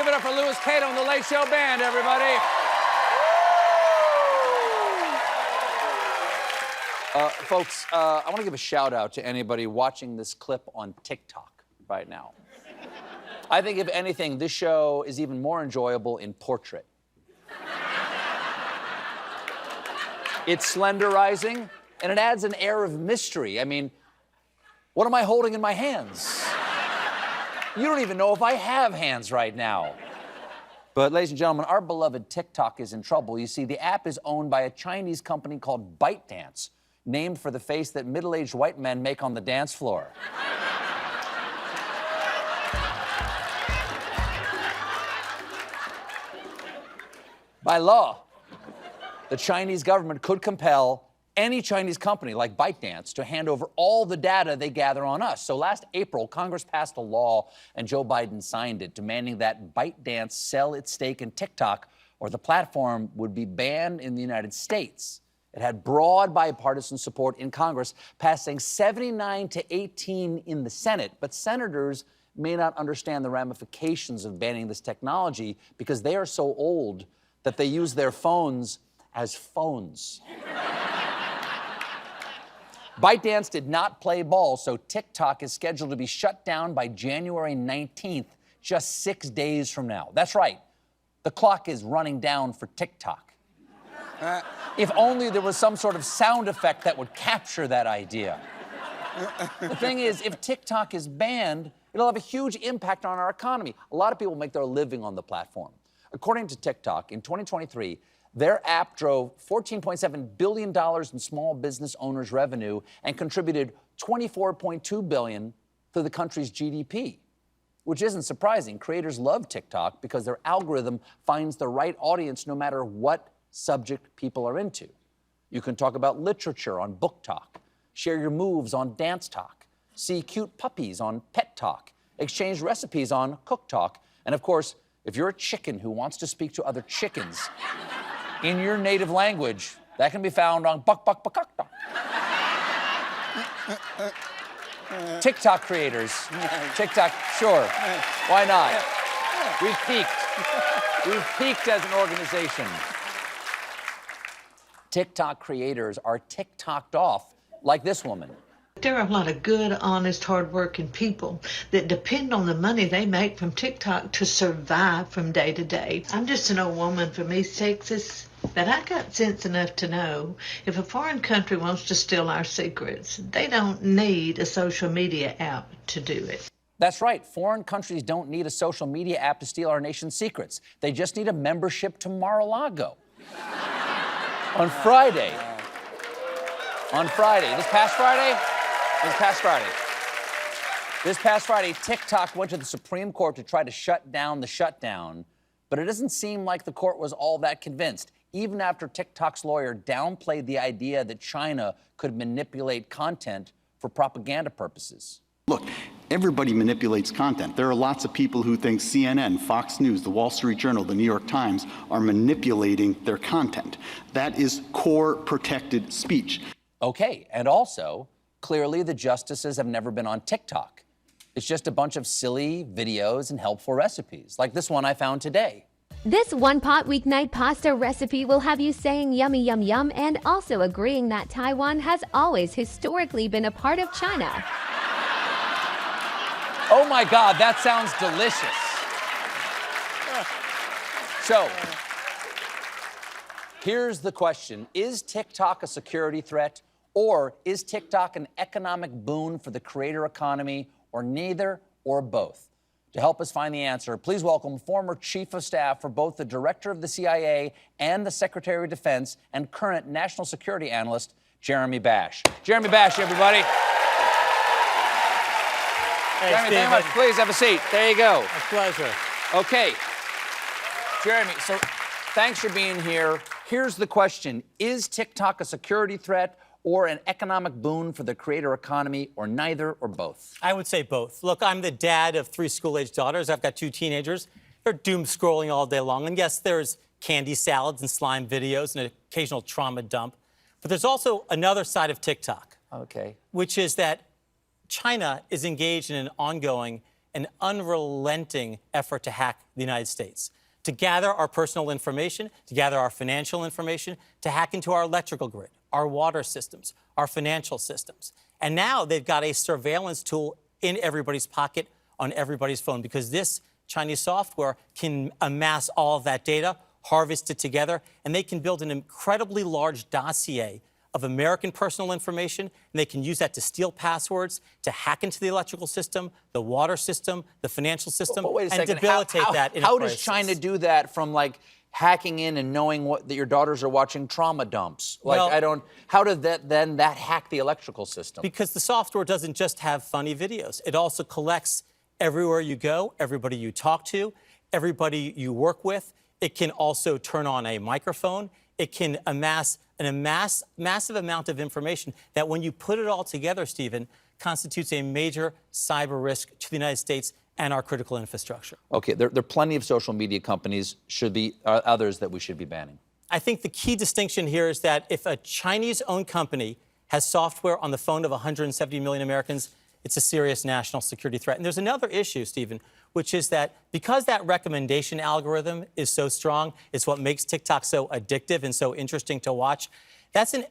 Give it up for Louis Cato and the Late Show Band, everybody. Folks, I want to give a shout out to anybody watching this clip on TikTok right now. I think, if anything, this show is even more enjoyable in portrait. It's slenderizing, and it adds an air of mystery. I mean, what am I holding in my hands? You don't even know if I have hands right now. But, ladies and gentlemen, our beloved TikTok is in trouble. You see, the app is owned by a Chinese company called ByteDance, named for the face that middle-aged white men make on the dance floor. By law, the Chinese government could compel any Chinese company like ByteDance to hand over all the data they gather on us. So last April, Congress passed a law and Joe Biden signed it, demanding that ByteDance sell its stake in TikTok or the platform would be banned in the United States. It had broad bipartisan support in Congress, passing 79 to 18 in the Senate. But senators may not understand the ramifications of banning this technology because they are so old that they use their phones as phones. ByteDance did not play ball, so TikTok is scheduled to be shut down by January 19th, just 6 days from now. That's right. The clock is running down for TikTok. If only there was some sort of sound effect that would capture that idea. The thing is, if TikTok is banned, it'll have a huge impact on our economy. A lot of people make their living on the platform. According to TikTok, in 2023, their app drove $14.7 billion in small business owners' revenue and contributed $24.2 billion to the country's GDP, which isn't surprising. Creators love TikTok because their algorithm finds the right audience no matter what subject people are into. You can talk about literature on Book Talk, share your moves on Dance Talk, see cute puppies on Pet Talk, exchange recipes on Cook Talk, and of course, if you're a chicken who wants to speak to other chickens in your native language, that can be found on Buck Buck Buck Buck. TikTok creators. TikTok, sure. Why not? We've peaked. We've peaked as an organization. TikTok creators are TikToked off like this woman. There are a lot of good, honest, hard-working people that depend on the money they make from TikTok to survive from day to day. I'm just an old woman from East Texas, but I got sense enough to know if a foreign country wants to steal our secrets, they don't need a social media app to do it. That's right. Foreign countries don't need a social media app to steal our nation's secrets. They just need a membership to Mar-a-Lago. On Friday, this past Friday, TikTok went to the Supreme Court to try to shut down the shutdown, but it doesn't seem like the court was all that convinced, even after TikTok's lawyer downplayed the idea that China could manipulate content for propaganda purposes. Look, everybody manipulates content. There are lots of people who think CNN, Fox News, the Wall Street Journal, the New York Times are manipulating their content. That is core protected speech. Okay, and also, clearly the justices have never been on TikTok. It's just a bunch of silly videos and helpful recipes, like this one I found today. This one-pot weeknight pasta recipe will have you saying yummy yum yum and also agreeing that Taiwan has always historically been a part of China. Oh my God, that sounds delicious. So, here's the question. Is TikTok a security threat? Or is TikTok an economic boon for the creator economy, or neither, or both? To help us find the answer, please welcome former Chief of Staff for both the Director of the CIA and the Secretary of Defense and current National Security Analyst, Jeremy Bash. Jeremy Bash, everybody. Hey, Jeremy, thank you much. Please have a seat. There you go. A pleasure. Okay. Jeremy, so thanks for being here. Here's the question. Is TikTok a security threat or an economic boon for the creator economy, or neither, or both? I would say both. Look, I'm the dad of 3 school-age daughters. I've got 2 teenagers. They're doom scrolling all day long. And yes, there's candy salads and slime videos and an occasional trauma dump. But there's also another side of TikTok. Okay. Which is that China is engaged in an ongoing an unrelenting effort to hack the United States, to gather our personal information, to gather our financial information, to hack into our electrical grid, our water systems, our financial systems. And now they've got a surveillance tool in everybody's pocket on everybody's phone, because this Chinese software can amass all of that data, harvest it together, and they can build an incredibly large dossier of American personal information, and they can use that to steal passwords, to hack into the electrical system, the water system, the financial system, But wait a and second. debilitate that in a How does crisis. China do that from like hacking in and knowing that your daughters are watching trauma dumps? Like, Well, how did that hack the electrical system? Because the software doesn't just have funny videos. It also collects everywhere you go, everybody you talk to, everybody you work with. It can also turn on a microphone. It can amass massive amount of information that, when you put it all together, Stephen, constitutes a major cyber risk to the United States and our critical infrastructure. Okay, there are plenty of social media companies. Should be others that we should be banning. I think the key distinction here is that if a Chinese-owned company has software on the phone of 170 million Americans, it's a serious national security threat. And there's another issue, Stephen, which is that because that recommendation algorithm is so strong, it's what makes TikTok so addictive and so interesting to watch. That's an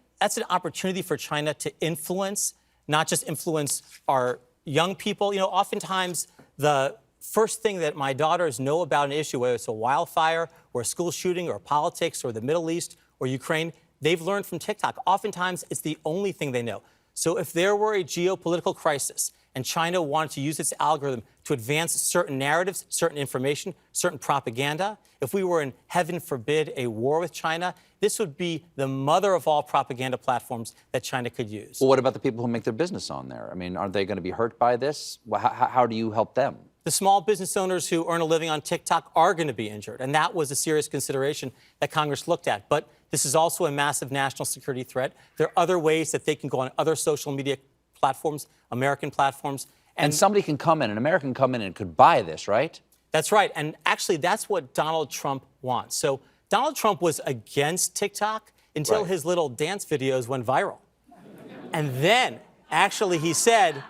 opportunity for China to influence, not just influence our young people. You know, oftentimes the first thing that my daughters know about an issue, whether it's a wildfire or a school shooting or politics or the Middle East or Ukraine, they've learned from TikTok. Oftentimes it's the only thing they know. So if there were a geopolitical crisis and China wanted to use its algorithm to advance certain narratives, certain information, certain propaganda, if we were in, heaven forbid, a war with China, this would be the mother of all propaganda platforms that China could use. Well, what about the people who make their business on there? I mean, are they going to be hurt by this? Well, how do you help them? The small business owners who earn a living on TikTok are going to be injured, and that was a serious consideration that Congress looked at. But this is also a massive national security threat. There are other ways that they can go on other social media platforms, American platforms. And somebody can come in, an American can come in and could buy this, right? That's right. And actually, that's what Donald Trump wants. So Donald Trump was against TikTok until his little dance videos went viral. And then, actually, he said,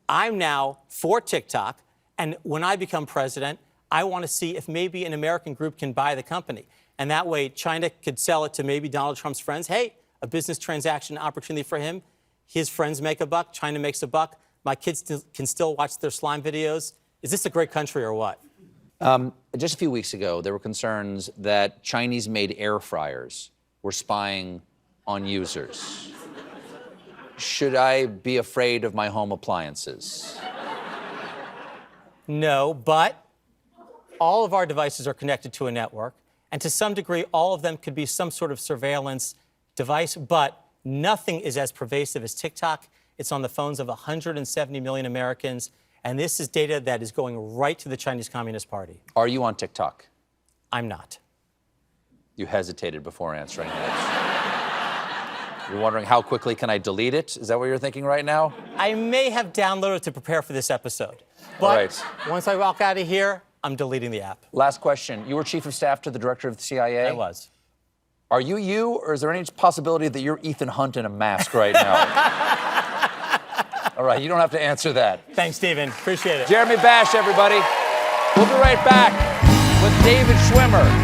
I'm now for TikTok, and when I become president, I want to see if maybe an American group can buy the company. And that way, China could sell it to maybe Donald Trump's friends. Hey, a business transaction opportunity for him. His friends make a buck. China makes a buck. My kids can still watch their slime videos. Is this a great country or what? Just a few weeks ago, there were concerns that Chinese-made air fryers were spying on users. Should I be afraid of my home appliances? No, but all of our devices are connected to a network, and to some degree, all of them could be some sort of surveillance device, but nothing is as pervasive as TikTok. It's on the phones of 170 million Americans, and this is data that is going right to the Chinese Communist Party. Are you on TikTok? I'm not. You hesitated before answering that. You're wondering how quickly can I delete it? Is that what you're thinking right now? I may have downloaded to prepare for this episode, but once I walk out of here, I'm deleting the app. Last question. You were chief of staff to the director of the CIA? I was. Are you, or is there any possibility that you're Ethan Hunt in a mask right now? All right, you don't have to answer that. Thanks, Stephen. Appreciate it. Jeremy Bash, everybody. We'll be right back with David Schwimmer.